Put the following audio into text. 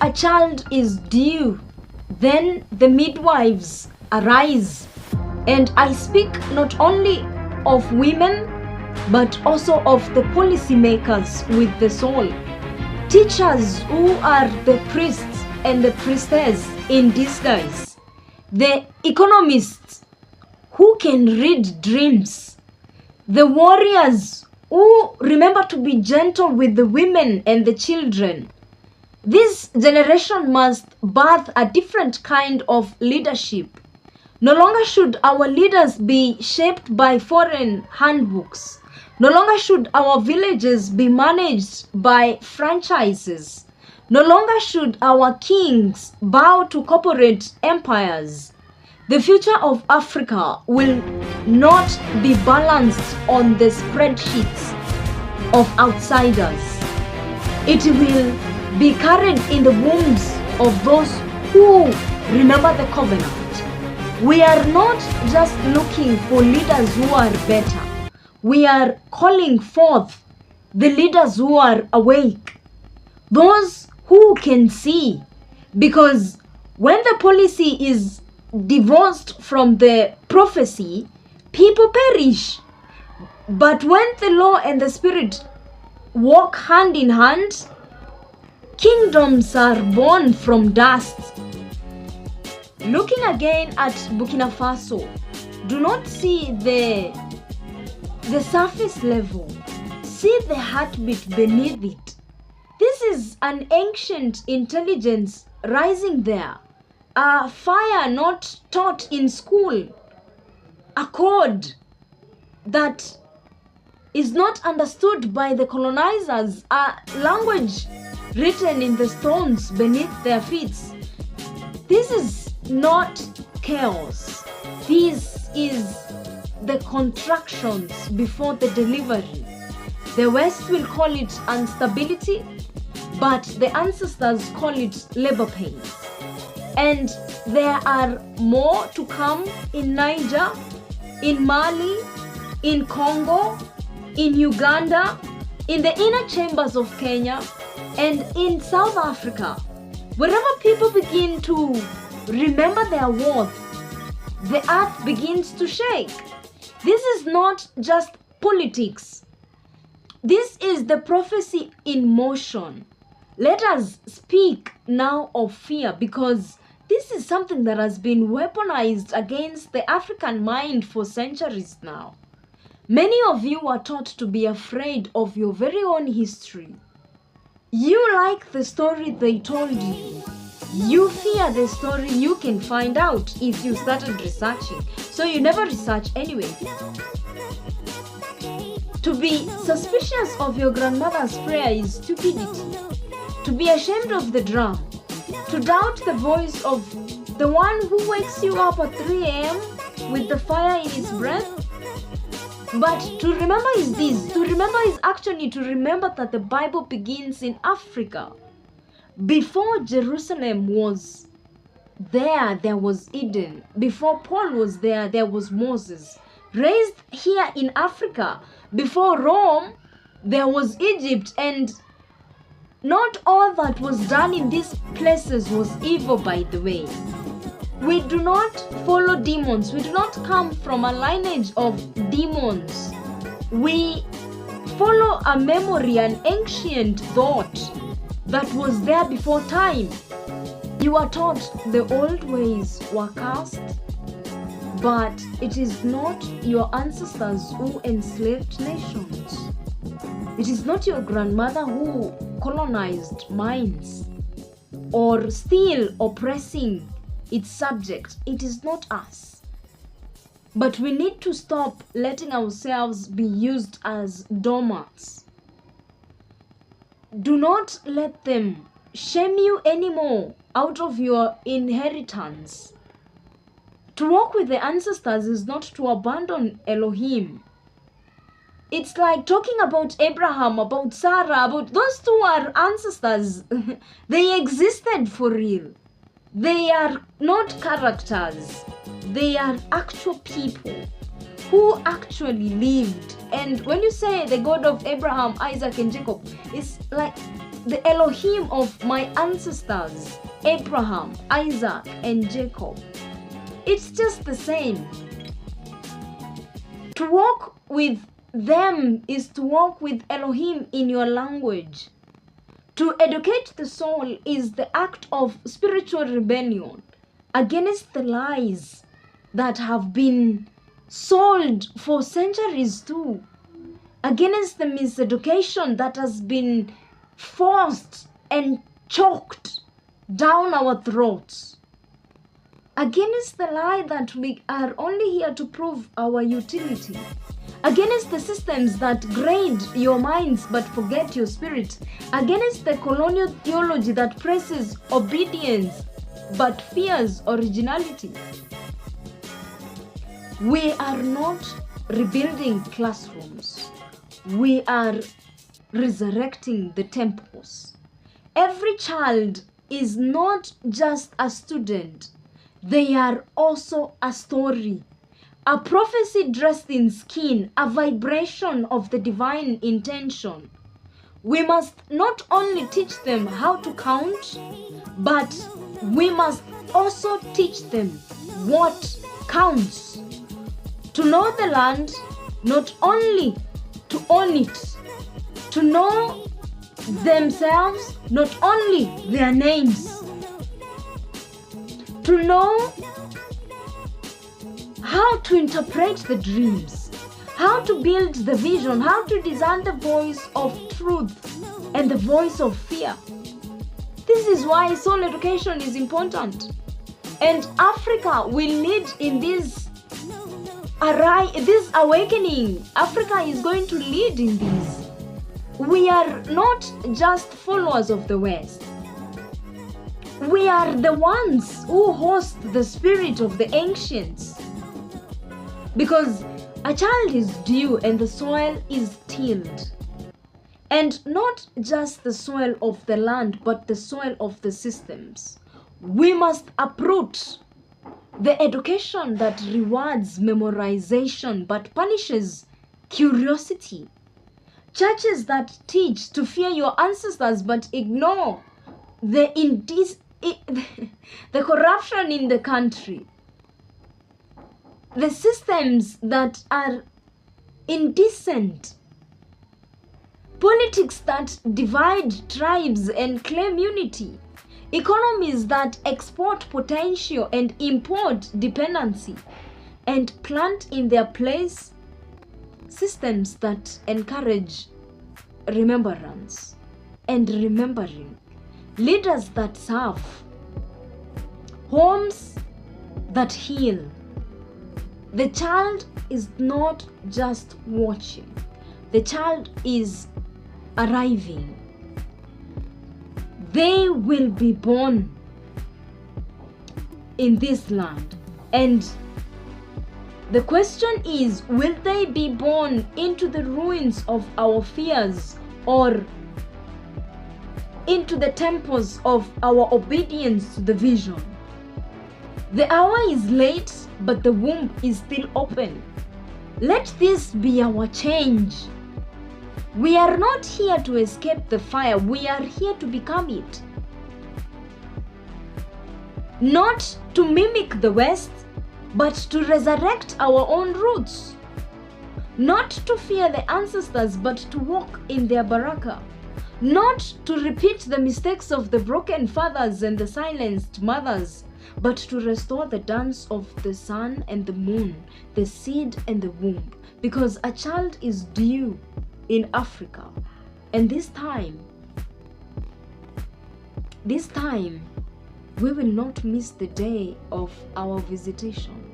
a child is due, then the midwives arise. And I speak not only of women, but also of the policymakers with the soul. Teachers who are the priests and the priestess in disguise. The economists who can read dreams. The warriors who remember to be gentle with the women and the children. This generation must birth a different kind of leadership. No longer should our leaders be shaped by foreign handbooks. No longer should our villages be managed by franchises. No longer should our kings bow to corporate empires. The future of Africa will not be balanced on the spreadsheets of outsiders. It will be carried in the wombs of those who remember the covenant. We are not just looking for leaders who are better. We are calling forth the leaders who are awake, those who can see, because when the policy is divorced from the prophecy, people perish. But when the law and the spirit walk hand in hand, kingdoms are born from dust. Looking again at Burkina Faso, do not see the surface level. See the heartbeat beneath it. This is an ancient intelligence rising there. A fire not taught in school. A code that is not understood by the colonizers. A language written in the stones beneath their feet. This is not chaos. This is the contractions before the delivery. The West will call it instability, but the ancestors call it labor pains. And there are more to come in Niger, in Mali, in Congo, in Uganda, in the inner chambers of Kenya, and in South Africa. Wherever people begin to remember their worth, the earth begins to shake. This is not just politics. This is the prophecy in motion. Let us speak now of fear, because this is something that has been weaponized against the African mind for centuries now. Many of you are taught to be afraid of your very own history. You like the story they told you. You fear the story you can find out if you started researching. So you never research anyway. To be suspicious of your grandmother's prayer is stupidity. To be ashamed of the drum. To doubt the voice of the one who wakes you up at 3 a.m. with the fire in his breath. But to remember is this. To remember is actually to remember that the Bible begins in Africa. Before Jerusalem was there was Eden. Before Paul was there was Moses. Raised here in Africa. Before Rome, there was Egypt. And not all that was done in these places was evil, by the way. We do not follow demons. We do not come from a lineage of demons. We follow a memory, an ancient thought that was there before time. You are taught the old ways were cast, but it is not your ancestors who enslaved nations. It is not your grandmother who colonized minds or still oppressing its subject. It is not us. But we need to stop letting ourselves be used as doormats. Do not let them shame you anymore out of your inheritance. To walk with the ancestors is not to abandon Elohim. It's like talking about Abraham, about Sarah, about those two are ancestors. They existed for real. They are not characters. They are actual people who actually lived. And when you say the God of Abraham, Isaac, and Jacob, it's like the Elohim of my ancestors, Abraham, Isaac, and Jacob. It's just the same. To walk with them is to walk with Elohim in your language. To educate the soul is the act of spiritual rebellion against the lies that have been sold for centuries too, against the miseducation that has been forced and choked down our throats, against the lie that we are only here to prove our utility, against the systems that grade your minds but forget your spirit, against the colonial theology that presses obedience but fears originality. We are not rebuilding classrooms. We are resurrecting the temples. Every child is not just a student. They are also a story, a prophecy dressed in skin, a vibration of the divine intention. We must not only teach them how to count, but we must also teach them what counts. To know the land, not only to own it. To know themselves, not only their names. To know how to interpret the dreams, how to build the vision, how to discern the voice of truth and the voice of fear. This is why soul education is important. And Africa will lead in this awakening. Africa is going to lead in this. We are not just followers of the West. We are the ones who host the spirit of the ancients. Because a child is due and the soil is tilled. And not just the soil of the land, but the soil of the systems. We must uproot the education that rewards memorization but punishes curiosity. Churches that teach to fear your ancestors but ignore the corruption in the country. The systems that are indecent. Politics that divide tribes and claim unity. Economies that export potential and import dependency, and plant in their place systems that encourage remembrance and remembering. Leaders that serve. Homes that heal. The child is not just watching. The child is arriving. They will be born in this land. And the question is, will they be born into the ruins of our fears or into the temples of our obedience to the vision? The hour is late, but the womb is still open. Let this be our change. We are not here to escape the fire. We are here to become it. Not to mimic the West, but to resurrect our own roots. Not to fear the ancestors, but to walk in their baraka. Not to repeat the mistakes of the broken fathers and the silenced mothers, but to restore the dance of the sun and the moon, the seed and the womb. Because a child is due in Africa. And this time, we will not miss the day of our visitation.